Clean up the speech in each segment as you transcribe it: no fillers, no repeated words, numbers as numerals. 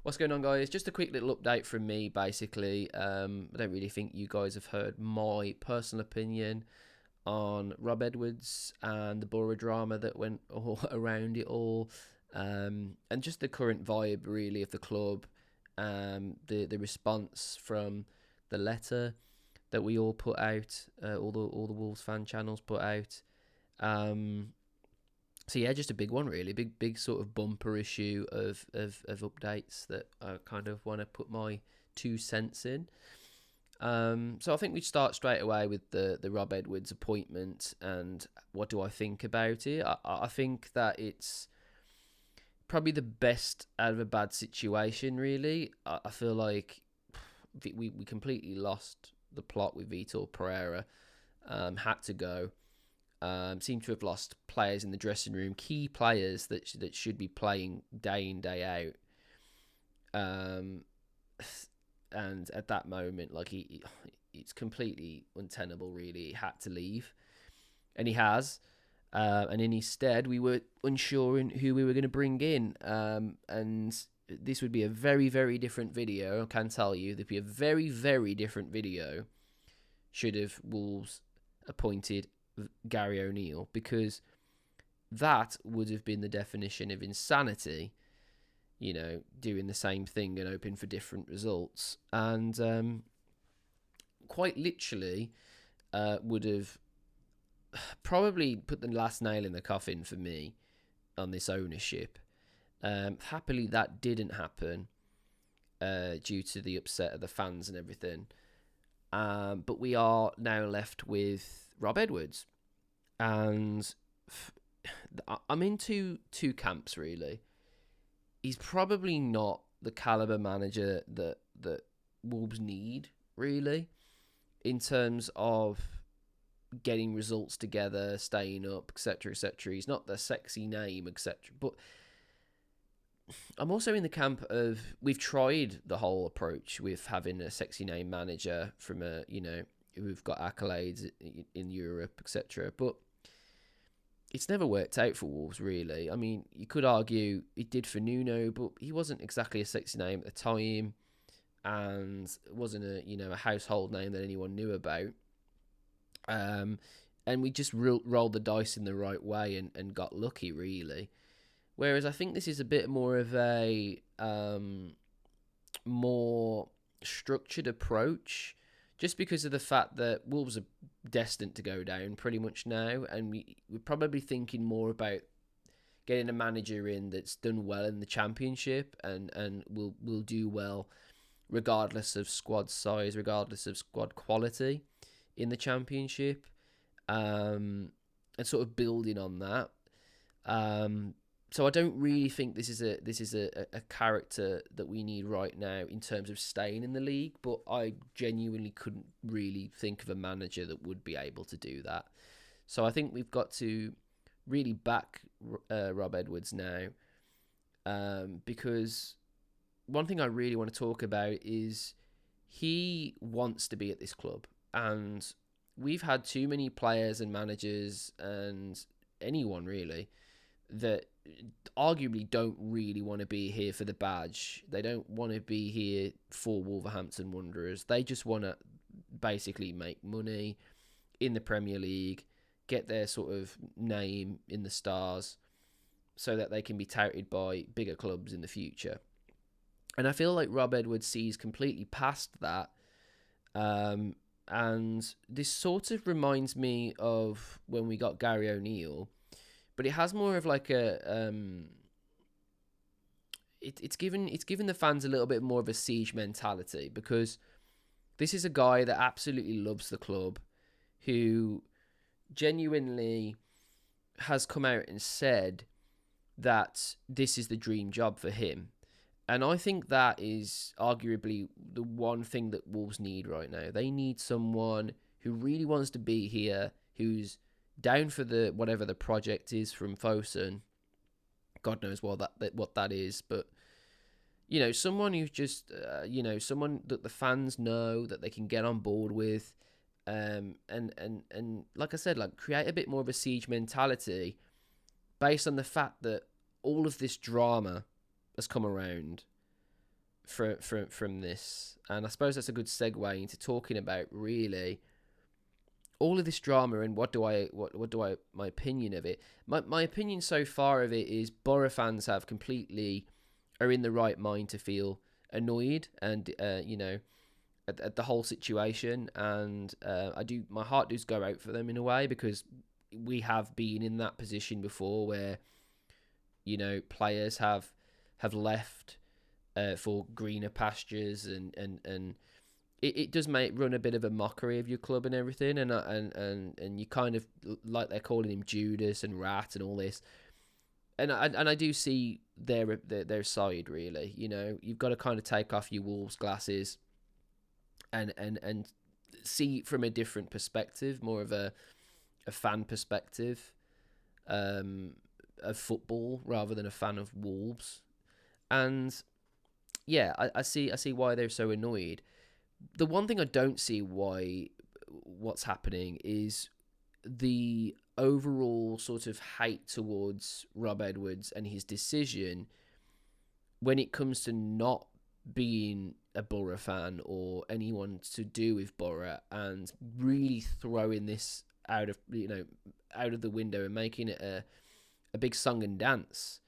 What's going on, guys? Just a quick little update from me, basically. I don't really think you guys have heard my personal opinion on Rob Edwards and the Boro drama that went all around it all, and just the current vibe, really, of the club. The response from the letter that we all put out, all the Wolves fan channels put out. So yeah, just a big one, really. Big sort of bumper issue of updates that I kind of want to put my 2 cents in. So I think we start straight away with the Rob Edwards appointment and what do I think about it. I think that it's probably the best out of a bad situation, really. I feel like we completely lost the plot with Vitor Pereira. Had to go. Seem to have lost players in the dressing room, key players that should be playing day in, day out. And at that moment, like it's completely untenable, really. He had to leave, and he has. And in his stead, we were unsure in who we were going to bring in. And this would be a very, very different video. I can tell you, there'd be a very, very different video should have Wolves appointed Gary O'Neill, because that would have been the definition of insanity, doing the same thing and hoping for different results, and quite literally would have probably put the last nail in the coffin for me on this ownership. Happily that didn't happen due to the upset of the fans and everything, but we are now left with Rob Edwards, and I'm in two camps, really. He's probably not the caliber manager that Wolves need, really, in terms of getting results together, staying up, etc., etc. He's not the sexy name, etc. But I'm also in the camp of, we've tried the whole approach with having a sexy name manager from who've got accolades in Europe, etc. But it's never worked out for Wolves, really. I mean, you could argue it did for Nuno, but he wasn't exactly a sexy name at the time, and wasn't a household name that anyone knew about. And we just rolled the dice in the right way and got lucky, really. Whereas I think this is a bit more of a more structured approach, just because of the fact that Wolves are destined to go down pretty much now, and we're probably thinking more about getting a manager in that's done well in the Championship and will do well regardless of squad size, regardless of squad quality in the Championship, and sort of building on that. So I don't really think this is a character that we need right now in terms of staying in the league, but I genuinely couldn't really think of a manager that would be able to do that. So I think we've got to really back Rob Edwards now, because one thing I really want to talk about is he wants to be at this club, and we've had too many players and managers and anyone really that arguably don't really want to be here for the badge. They don't want to be here for Wolverhampton Wanderers. They just want to basically make money in the Premier League, get their sort of name in the stars so that they can be touted by bigger clubs in the future. And I feel like Rob Edwards sees completely past that. And this sort of reminds me of when we got Gary O'Neill, but it has more of like a it's given the fans a little bit more of a siege mentality, because this is a guy that absolutely loves the club, who genuinely has come out and said that this is the dream job for him. And I think that is arguably the one thing that Wolves need right now. They need someone who really wants to be here, who's down for the whatever the project is from Fosun. God knows what that is, but someone who's just someone that the fans know that they can get on board with, and like I said, like create a bit more of a siege mentality based on the fact that all of this drama has come around. from this, and I suppose that's a good segue into talking about really all of this drama and what do I my opinion of it. My opinion so far of it is Boro fans are in the right mind to feel annoyed and at the whole situation, and my heart does go out for them in a way, because we have been in that position before where players have left for greener pastures, and it does run a bit of a mockery of your club and everything, and you kind of, like, they're calling him Judas and Rat and all this, and I do see their side, really. You've got to kind of take off your Wolves glasses and see from a different perspective, more of a fan perspective of football rather than a fan of Wolves. And yeah, I see why they're so annoyed. The one thing I don't see what's happening is the overall sort of hate towards Rob Edwards and his decision when it comes to not being a Boro fan or anyone to do with Boro, and really throwing this out of the window and making it a big song and dance,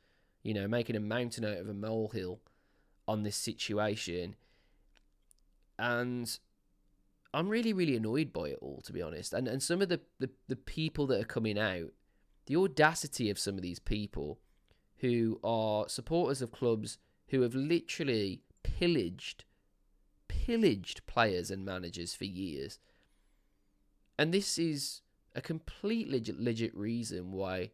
making a mountain out of a molehill on this situation. And I'm really, really annoyed by it all, to be honest. And some of the people that are coming out, the audacity of some of these people who are supporters of clubs who have literally pillaged players and managers for years. And this is a complete legit reason why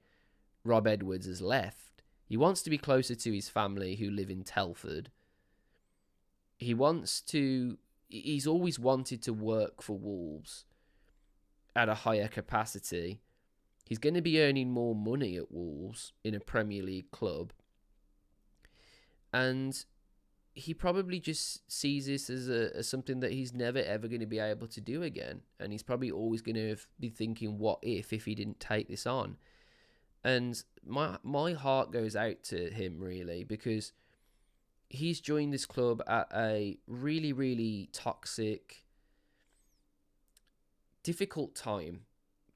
Rob Edwards has left. He wants to be closer to his family who live in Telford. He's always wanted to work for Wolves at a higher capacity. He's going to be earning more money at Wolves in a Premier League club. And he probably just sees this as something that he's never ever going to be able to do again. And he's probably always going to be thinking, what if he didn't take this on? And my heart goes out to him, really, because he's joined this club at a really, really toxic, difficult time,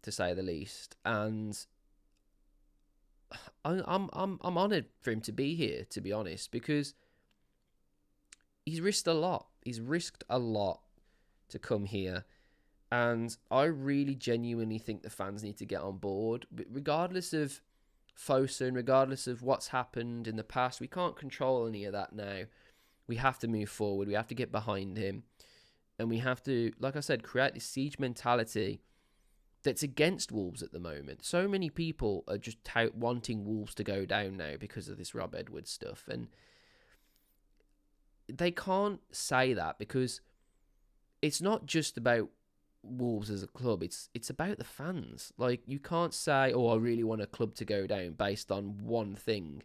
to say the least. And I'm honoured for him to be here, to be honest, because he's risked a lot. He's risked a lot to come here. And I really genuinely think the fans need to get on board. But regardless of Fosun, regardless of what's happened in the past, we can't control any of that now. We have to move forward. We have to get behind him. And we have to, like I said, create this siege mentality that's against Wolves at the moment. So many people are just wanting Wolves to go down now because of this Rob Edwards stuff. And they can't say that, because it's not just about Wolves as a club, it's about the fans. Like, you can't say, I really want a club to go down based on one thing,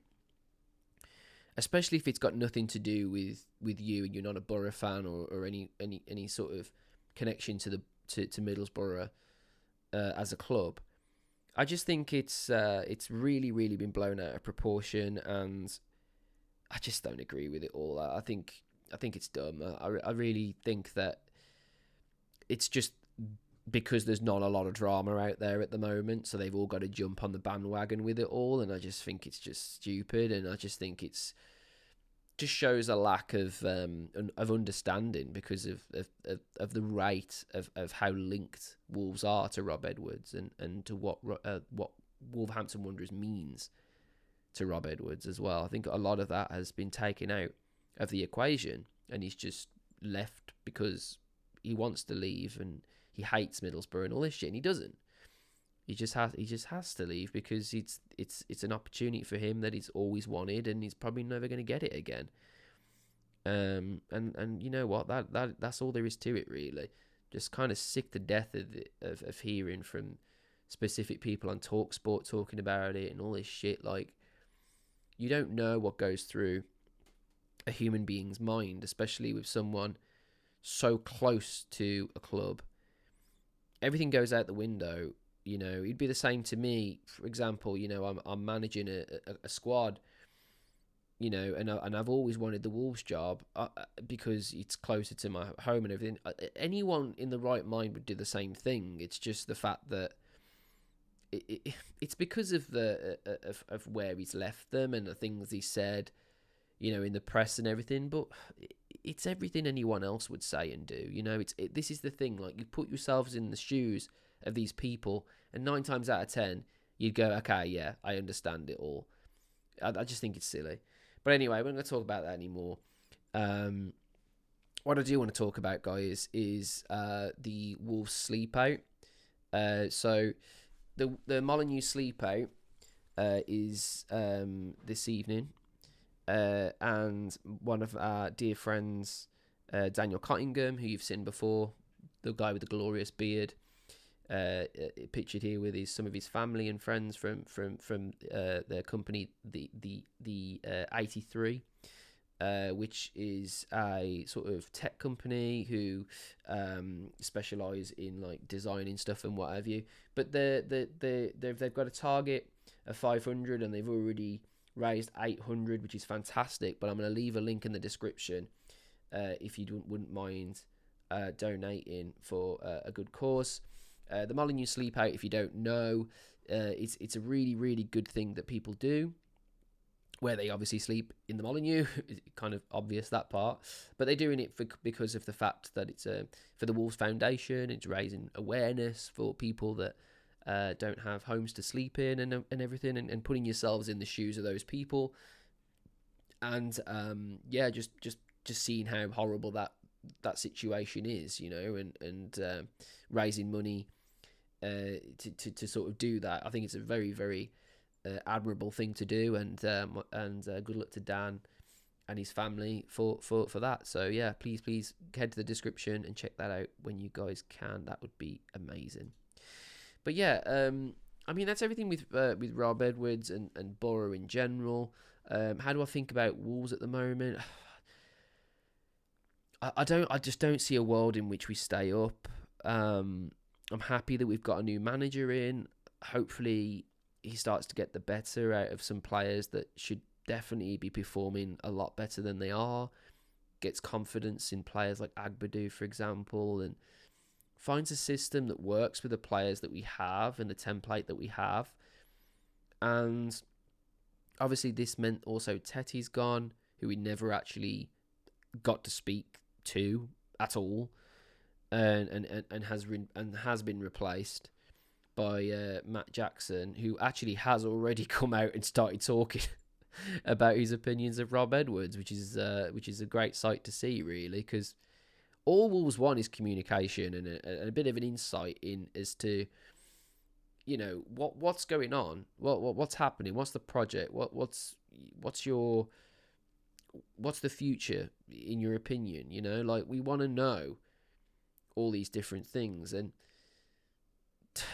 especially if it's got nothing to do with you and you're not a Boro fan or any sort of connection to Middlesbrough as a club. I just think it's really, really been blown out of proportion, and I just don't agree with it all. I think it's dumb. I really think that it's just because there's not a lot of drama out there at the moment, so they've all got to jump on the bandwagon with it all, and I just think it's just stupid, and I just think it's just shows a lack of understanding because of the rate of how linked Wolves are to Rob Edwards and to what Wolverhampton Wanderers means to Rob Edwards as well. I think a lot of that has been taken out of the equation, and he's just left because he wants to leave and he hates Middlesbrough and all this shit, and he doesn't. He just has to leave because it's an opportunity for him that he's always wanted, and he's probably never going to get it again. And you know what? That's all there is to it, really. Just kind of sick to death of hearing from specific people on TalkSport talking about it and all this shit. Like, you don't know what goes through a human being's mind, especially with someone so close to a club. Everything goes out the window. You know, it'd be the same to me. For example, I'm managing a squad, and I've always wanted the Wolves job because it's closer to my home and everything. Anyone in the right mind would do the same thing. It's just the fact that it's because of of where he's left them and the things he said, in the press and everything. But it's everything anyone else would say and do. This is the thing. Like, you put yourselves in the shoes of these people, and 9 times out of 10, you'd go, okay, yeah, I understand it all. I just think it's silly. But anyway, we're not going to talk about that anymore. What I do want to talk about, guys, is the Wolves sleep out. So the Molineux sleep out is this evening. And one of our dear friends, Daniel Cottingham, who you've seen before, the guy with the glorious beard, pictured here with some of his family and friends from their company, the 83, which is a sort of tech company who specialise in like designing stuff and what have you. But they've got a target of 500 and they've already raised 800, which is fantastic. But I'm going to leave a link in the description if you wouldn't mind donating for a good cause. The Molineux sleep out, if you don't know, it's a really, really good thing that people do, where they obviously sleep in the Molineux. It's kind of obvious, that part, but they're doing it because of the fact that it's for the Wolves Foundation. It's raising awareness for people that don't have homes to sleep in and everything, and putting yourselves in the shoes of those people, and just seeing how horrible that situation is, and raising money to sort of do that. I think it's a very, very admirable thing to do, and good luck to Dan and his family for that. So yeah, please head to the description and check that out when you guys can. That would be amazing. But yeah, I mean, that's everything with Rob Edwards and Boro in general. How do I think about Wolves at the moment? I just don't see a world in which we stay up. I'm happy that we've got a new manager in. Hopefully he starts to get the better out of some players that should definitely be performing a lot better than they are. Gets confidence in players like Agbadu, for example, and finds a system that works with the players that we have and the template that we have. And obviously this meant also Tetty's gone, who we never actually got to speak to at all, and has been replaced by Matt Jackson, who actually has already come out and started talking about his opinions of Rob Edwards, which is a great sight to see, really, because all Wolves want is communication and a bit of an insight in as to what's going on, what's happening, what's the project, what's the future in your opinion. Like, we want to know all these different things, and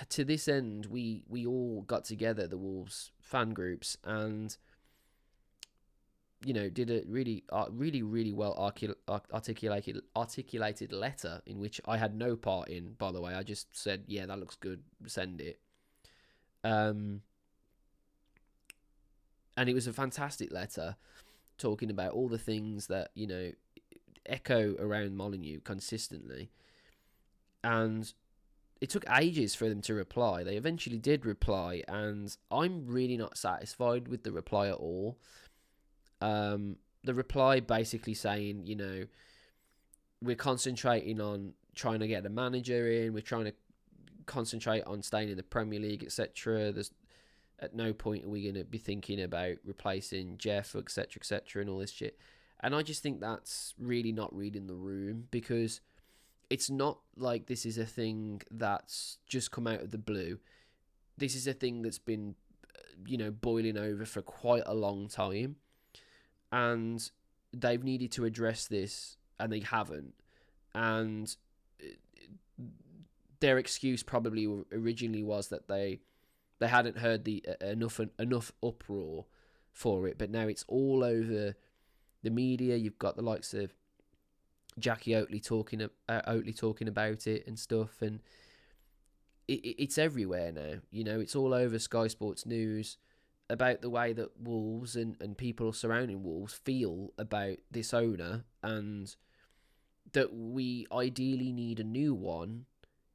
to this end, we all got together, the Wolves fan groups, and did a really well articulated letter, in which I had no part in, by the way. I just said, yeah, that looks good, send it. And it was a fantastic letter, talking about all the things that echo around Molineux consistently. And it took ages for them to reply. They eventually did reply, and I'm really not satisfied with the reply at all. The reply basically saying, we're concentrating on trying to get a manager in, we're trying to concentrate on staying in the Premier League, etc. There's at no point are we going to be thinking about replacing Jeff, etc., and all this shit. And I just think that's really not reading the room, because it's not like this is a thing that's just come out of the blue. This is a thing that's been, boiling over for quite a long time. And they've needed to address this, and they haven't. And their excuse probably originally was that they hadn't heard the enough uproar for it. But now it's all over the media. You've got the likes of Jackie Oatley talking about it and stuff, and it's everywhere now. It's all over Sky Sports News. about the way that Wolves and people surrounding Wolves feel about this owner, and that we ideally need a new one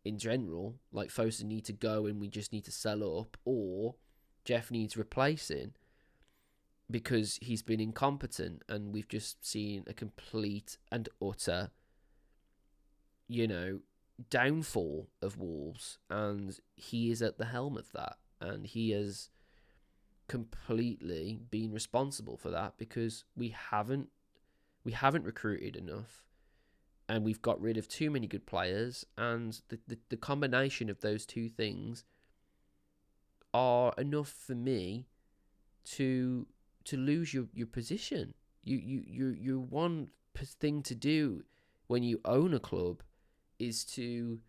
in general, like Fosun need to go and we just need to sell up, or Jeff needs replacing because he's been incompetent and we've just seen a complete and utter, downfall of Wolves, and he is at the helm of that, and he has completely been responsible for that because we haven't recruited enough, and we've got rid of too many good players, and the combination of those two things are enough for me to lose your position. Your one thing to do when you own a club is to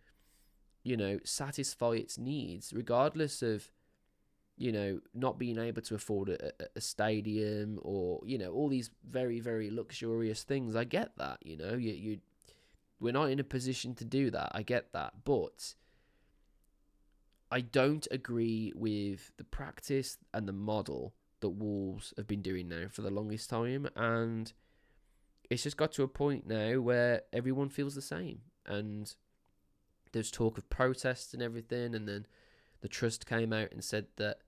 satisfy its needs, regardless of not being able to afford a stadium or all these very, very luxurious things. I get that. We're not in a position to do that. I get that, but I don't agree with the practice and the model that Wolves have been doing now for the longest time, and it's just got to a point now where everyone feels the same, and there's talk of protests and everything, and then the trust came out and said that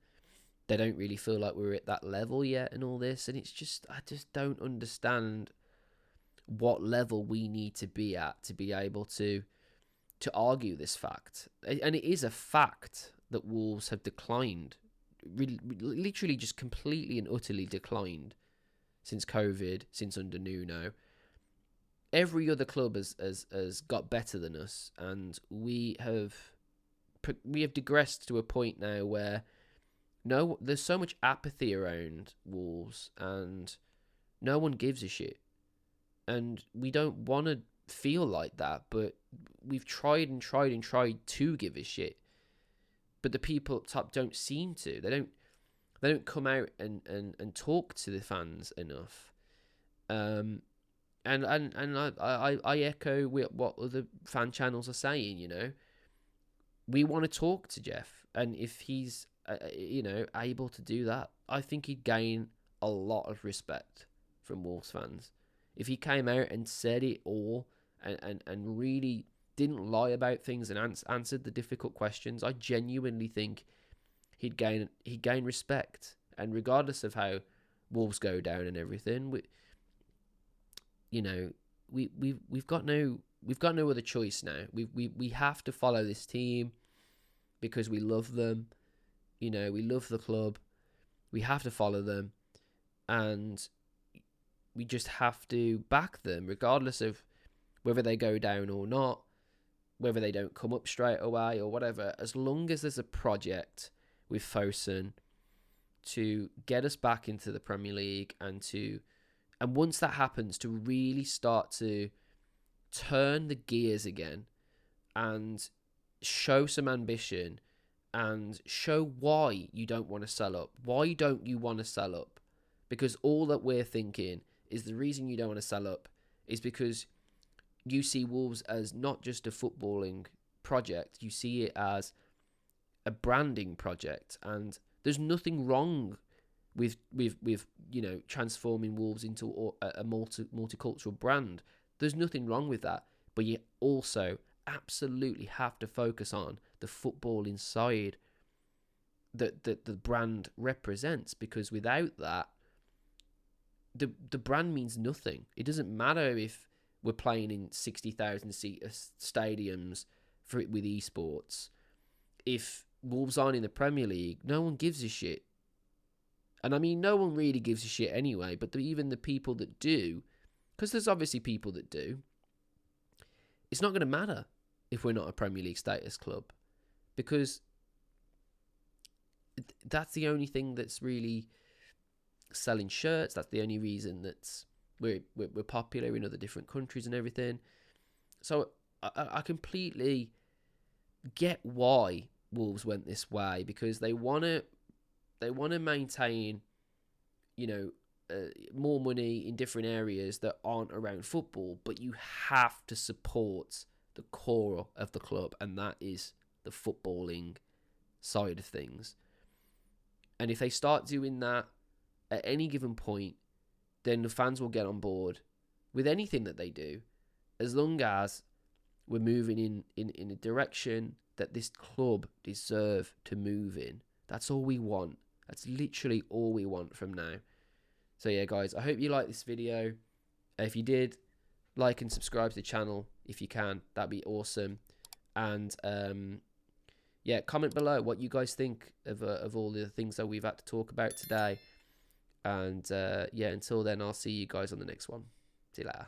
they don't really feel like we're at that level yet and all this, and it's just, I just don't understand what level we need to be at to be able to argue this fact. And it is a fact that Wolves have declined, literally just completely and utterly declined since COVID, since under Nuno. Every other club has got better than us, and we have digressed to a point now where there's so much apathy around Wolves, and no one gives a shit. And we don't want to feel like that, but we've tried to give a shit. But the people up top don't seem to. They don't come out and talk to the fans enough. And I echo what other fan channels are saying. We want to talk to Jeff, and if he's able to do that, I think he'd gain a lot of respect from Wolves fans. If he came out and said it all and really didn't lie about things and answered the difficult questions, I genuinely think he'd gain respect. And regardless of how Wolves go down and everything, we've got no other choice now. We have to follow this team because we love them. We love the club. We have to follow them, and we just have to back them, regardless of whether they go down or not, whether they don't come up straight away or whatever. As long as there's a project with Fosun to get us back into the Premier League, and once that happens, to really start to turn the gears again and show some ambition and show why you don't want to sell up. Why don't you want to sell up? Because all that we're thinking is the reason you don't want to sell up is because you see Wolves as not just a footballing project, you see it as a branding project, and there's nothing wrong with transforming Wolves into a multicultural brand. There's nothing wrong with that, but you also absolutely have to focus on the footballing side that the brand represents, because without that, the brand means nothing. It doesn't matter if we're playing in 60,000 seat stadiums with esports. If Wolves aren't in the Premier League, no one gives a shit. And I mean, no one really gives a shit anyway, but even the people that do, because there's obviously people that do, it's not going to matter if we're not a Premier League status club, because that's the only thing that's really selling shirts. That's the only reason that we're popular in other different countries and everything. So I completely get why Wolves went this way, because they want to maintain, more money in different areas that aren't around football, but you have to support the core of the club, and that is the footballing side of things. And if they start doing that at any given point, then the fans will get on board with anything that they do, as long as we're moving in a direction that this club deserve to move in. That's all we want. That's literally all we want from now. So yeah, guys, I hope you liked this video. If you did, like and subscribe to the channel if you can. That'd be awesome. And yeah, comment below what you guys think of all the things that we've had to talk about today. And yeah, until then, I'll see you guys on the next one. See you later.